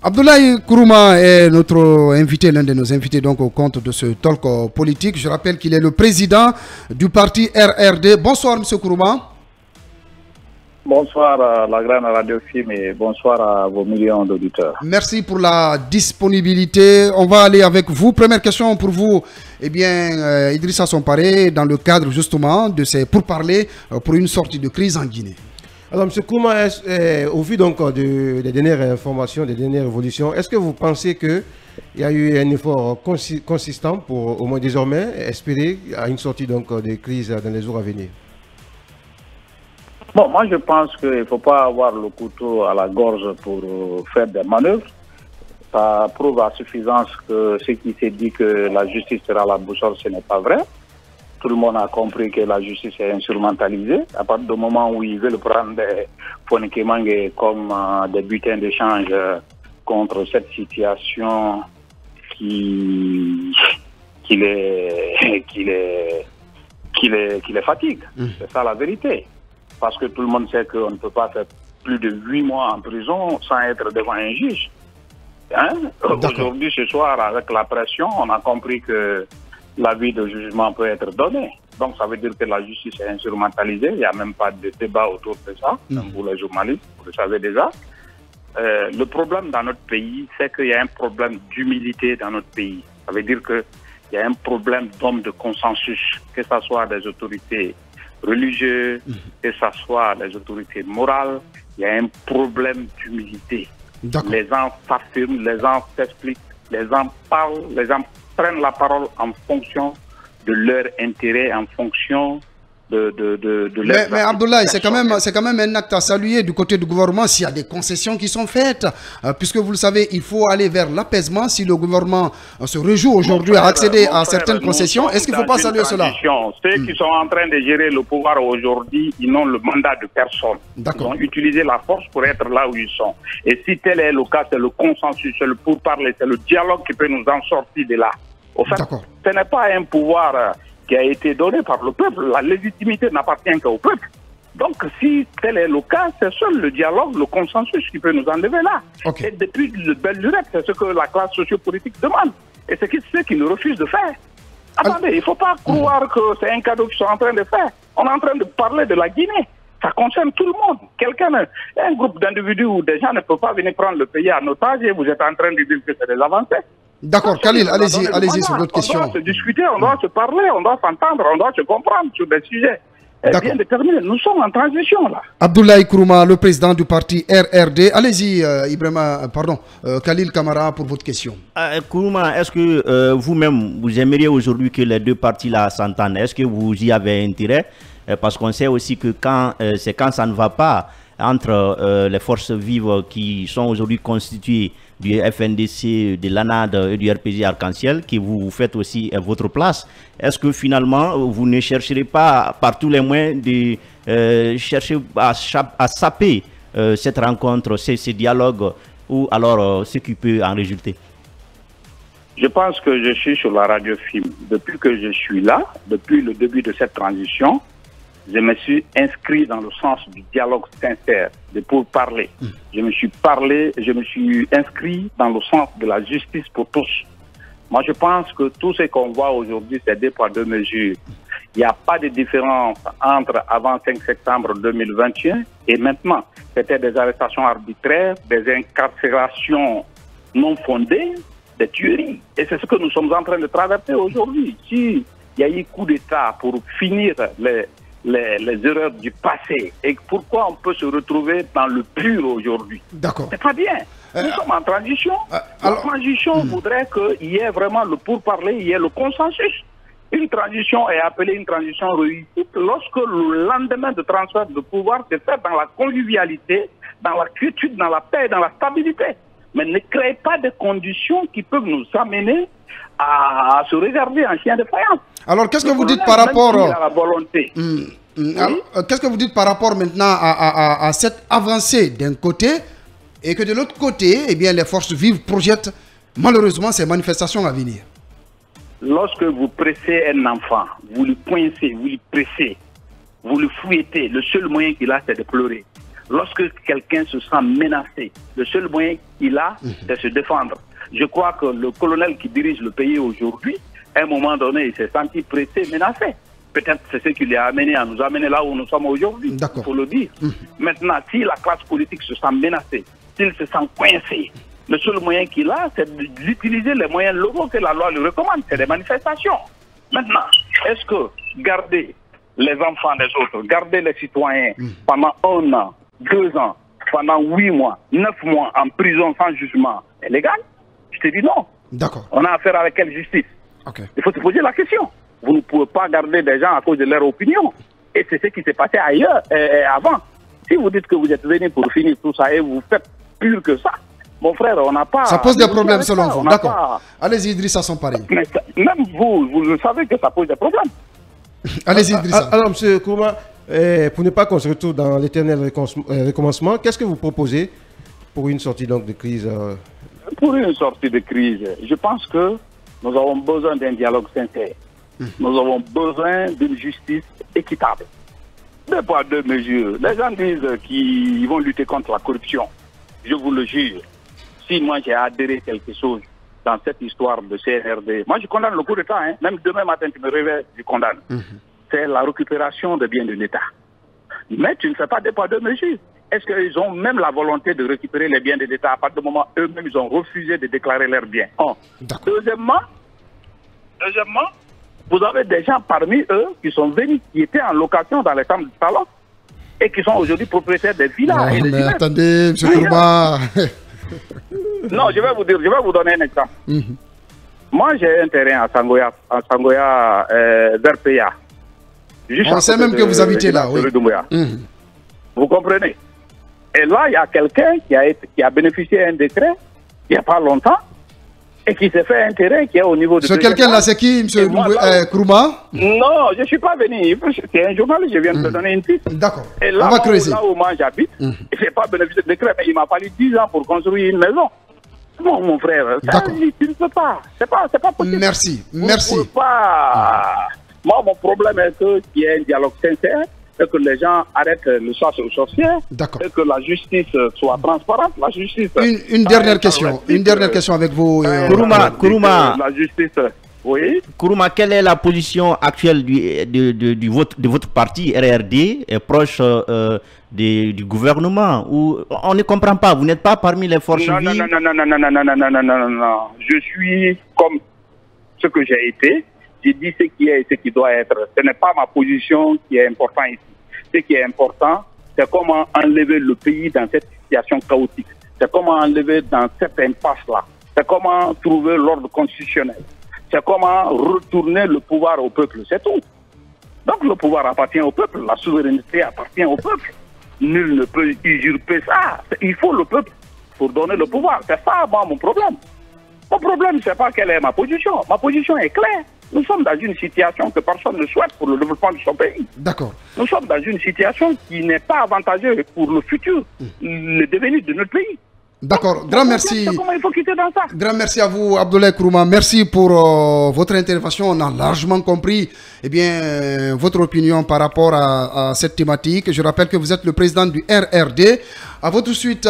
Abdoulaye Kourouma est notre invité, l'un de nos invités donc au compte de ce talk politique. Je rappelle qu'il est le président du parti RRD. Bonsoir, monsieur Kourouma. Bonsoir à la grande radio film et bonsoir à vos millions d'auditeurs. Merci pour la disponibilité. On va aller avec vous. Première question pour vous. Eh bien, Idrissa Somparé, dans le cadre justement de ces pourparlers pour une sortie de crise en Guinée. Alors, M. Kouma, au vu donc des dernières informations, des dernières évolutions, est-ce que vous pensez qu'il y a eu un effort consistant pour au moins désormais espérer à une sortie donc de crise dans les jours à venir? Bon, moi je pense qu'il ne faut pas avoir le couteau à la gorge pour faire des manœuvres. Ça prouve à suffisance que ce qui s'est dit que la justice sera la boussole, ce n'est pas vrai. Tout le monde a compris que la justice est instrumentalisée. À partir du moment où ils veulent prendre des Fonikemangue comme des butins d'échange contre cette situation qui les fatigue. C'est ça la vérité. Parce que tout le monde sait qu'on ne peut pas faire plus de 8 mois en prison sans être devant un juge. Hein? Aujourd'hui, ce soir, avec la pression, on a compris que l'avis de jugement peut être donné. Donc ça veut dire que la justice est instrumentalisée. Il n'y a même pas de débat autour de ça, même pour les journalistes, vous le savez déjà. Le problème dans notre pays, c'est qu'il y a un problème d'humilité dans notre pays. Ça veut dire qu'il y a un problème d'homme de consensus, que ce soit des autorités religieuses, que ce soit les autorités morales. Il y a un problème d'humilité. Les gens s'affirment, les gens s'expliquent, les gens parlent, les gens prennent la parole en fonction de leur intérêt, en fonction de leur... Mais Abdoulaye, c'est quand même un acte à saluer du côté du gouvernement s'il y a des concessions qui sont faites. Puisque vous le savez, il faut aller vers l'apaisement. Si le gouvernement se réjouit aujourd'hui à accéder à certaines concessions, est-ce qu'il ne faut pas saluer cela? Ceux qui sont en train de gérer le pouvoir aujourd'hui, ils n'ont le mandat de personne. Ils ont utilisé la force pour être là où ils sont. Et si tel est le cas, c'est le consensus, c'est le pourparler, c'est le dialogue qui peut nous en sortir de là. Au fait, ce n'est pas un pouvoir qui a été donné par le peuple. La légitimité n'appartient qu'au peuple. Donc, si tel est le cas, c'est seul le dialogue, le consensus qui peut nous enlever là. Et depuis le bel lurette, c'est ce que la classe sociopolitique demande. Et c'est ce qu'ils nous refusent de faire. Attendez, il ne faut pas croire que c'est un cadeau qu'ils sont en train de faire. On est en train de parler de la Guinée. Ça concerne tout le monde. Un groupe d'individus ou des gens ne peut pas venir prendre le pays en otage et vous êtes en train de dire que c'est des avancées. D'accord, Khalil, allez-y sur votre question. On doit se discuter, on doit se parler, on doit s'entendre, on doit se comprendre sur des sujets bien déterminés. Nous sommes en transition là. Abdoulaye Kourouma, le président du parti RRD. Allez-y, Khalil Kamara pour votre question. Kourouma, est-ce que vous-même, vous aimeriez aujourd'hui que les deux partis là s'entendent? Est-ce que vous y avez intérêt? Parce qu'on sait aussi que quand ça ne va pas entre les forces vives qui sont aujourd'hui constituées du FNDC, de l'ANAD et du RPG Arc-en-Ciel, que vous faites aussi à votre place. Est-ce que finalement, vous ne chercherez pas par tous les moyens de chercher à saper cette rencontre, ce dialogue, ou alors ce qui peut en résulter? Je pense que je suis sur la radio film. Depuis que je suis là, depuis le début de cette transition, je me suis inscrit dans le sens du dialogue sincère, de pourparler. Je me suis inscrit dans le sens de la justice pour tous. Moi, je pense que tout ce qu'on voit aujourd'hui, c'est 2 poids 2 mesures. Il n'y a pas de différence entre avant 5 septembre 2021 et maintenant. C'était des arrestations arbitraires, des incarcérations non fondées, des tueries. Et c'est ce que nous sommes en train de traverser aujourd'hui. S'il y a eu coup d'État pour finir les erreurs du passé et pourquoi on peut se retrouver dans le pur aujourd'hui. D'accord. C'est pas bien. Nous sommes en transition. La transition voudrait qu'il y ait vraiment le pourparler, il y ait le consensus. Une transition est appelée une transition réussite lorsque le lendemain de transfert de pouvoir se fait dans la convivialité, dans la quiétude, dans la paix, dans la stabilité. Mais ne créez pas de conditions qui peuvent nous amener à se réserver en chien de faïence. Alors, qu'est-ce que vous dites par rapport à la volonté qu'est-ce que vous dites par rapport maintenant à cette avancée d'un côté et que de l'autre côté, eh bien, les forces vives projettent malheureusement ces manifestations à venir? Lorsque vous pressez un enfant, vous le coincez, vous le pressez, vous le fouettez, le seul moyen qu'il a, c'est de pleurer. Lorsque quelqu'un se sent menacé, le seul moyen qu'il a, c'est se défendre. Je crois que le colonel qui dirige le pays aujourd'hui, à un moment donné, il s'est senti pressé, menacé. Peut-être c'est ce qui l'a amené à nous amener là où nous sommes aujourd'hui, il faut le dire. Maintenant, si la classe politique se sent menacée, s'il se sent coincé, le seul moyen qu'il a, c'est d'utiliser les moyens locaux que la loi lui recommande, c'est des manifestations. Maintenant, est-ce que garder les enfants des autres, garder les citoyens pendant 1 an, 2 ans, pendant 8 mois, 9 mois en prison sans jugement est légal? Je te dis non. D'accord. On a affaire avec quelle justice? Il faut se poser la question. Vous ne pouvez pas garder des gens à cause de leur opinion. Et c'est ce qui s'est passé ailleurs, avant. Si vous dites que vous êtes venu pour finir tout ça et vous faites pire que ça, mon frère, on n'a pas... Ça pose des problèmes selon vous. D'accord. Allez-y, Idrissa Sompari. Même vous le savez que ça pose des problèmes. Allez-y, Idrissa. Alors, M. Kourouma, pour ne pas qu'on se retrouve dans l'éternel recommencement, qu'est-ce que vous proposez pour une sortie donc, de crise Pour une sortie de crise, je pense que nous avons besoin d'un dialogue sincère. Nous avons besoin d'une justice équitable. 2 poids 2 mesures. Les gens disent qu'ils vont lutter contre la corruption. Je vous le jure. Si moi j'ai adhéré quelque chose dans cette histoire de CNRD, moi je condamne le coup d'État. Même demain matin, tu me réveilles, je condamne. C'est la récupération des biens de l'État. Mais tu ne fais pas 2 poids 2 mesures. Est-ce qu'ils ont même la volonté de récupérer les biens de l'État à partir du moment où eux-mêmes ils ont refusé de déclarer leurs biens? Deuxièmement, vous avez des gens parmi eux qui sont venus, qui étaient en location dans les chambres de salon et qui sont aujourd'hui propriétaires des villas. Non, mais attendez, M. Kourouma. Non, je vais vous donner un exemple. Moi, j'ai un terrain à Sangoya, vers Péa. On sait même que vous habitez là, oui. Vous comprenez? Et là, il y a quelqu'un qui a bénéficié d'un décret il n'y a pas longtemps et qui s'est fait un terrain qui est au niveau de... Ce quelqu'un-là, c'est qui, M. Kourouma? Non, je ne suis pas venu. C'est un journaliste, je viens de te donner une piste. D'accord. Et là, on va creuser. Là où moi j'habite, il ne pas bénéficier de décret, mais il m'a fallu 10 ans pour construire une maison. Non, mon frère, ça, tu ne peux pas. C'est pas possible. Merci. Vous ne pouvez pas... Moi, mon problème est qu'il y ait un dialogue sincère, et que les gens arrêtent le chasse aux sorcières, et que la justice soit transparente. La justice... Une dernière question. Une dernière question avec vous. Kourouma. La justice... Oui. Kourouma, quelle est la position actuelle de votre parti RRD, proche du gouvernement, où on ne comprend pas, vous n'êtes pas parmi les forces vives? Non. Je suis comme ce que j'ai été. J'ai dit ce qui est et ce qui doit être. Ce n'est pas ma position qui est importante ici. Ce qui est important, c'est comment enlever le pays dans cette situation chaotique. C'est comment enlever dans cette impasse-là. C'est comment trouver l'ordre constitutionnel. C'est comment retourner le pouvoir au peuple, c'est tout. Donc le pouvoir appartient au peuple, la souveraineté appartient au peuple. Nul ne peut usurper ça. Il faut le peuple pour donner le pouvoir. C'est ça, moi, mon problème. Mon problème, c'est pas quelle est ma position. Ma position est claire. Nous sommes dans une situation que personne ne souhaite pour le développement de son pays. D'accord. Nous sommes dans une situation qui n'est pas avantageuse pour le futur, le devenir de notre pays. D'accord, grand merci. Comment il faut quitter dans ça. Grand merci à vous, Abdoulaye Kourouma. Merci pour votre intervention. On a largement compris votre opinion par rapport à cette thématique. Je rappelle que vous êtes le président du RRD. À votre suite.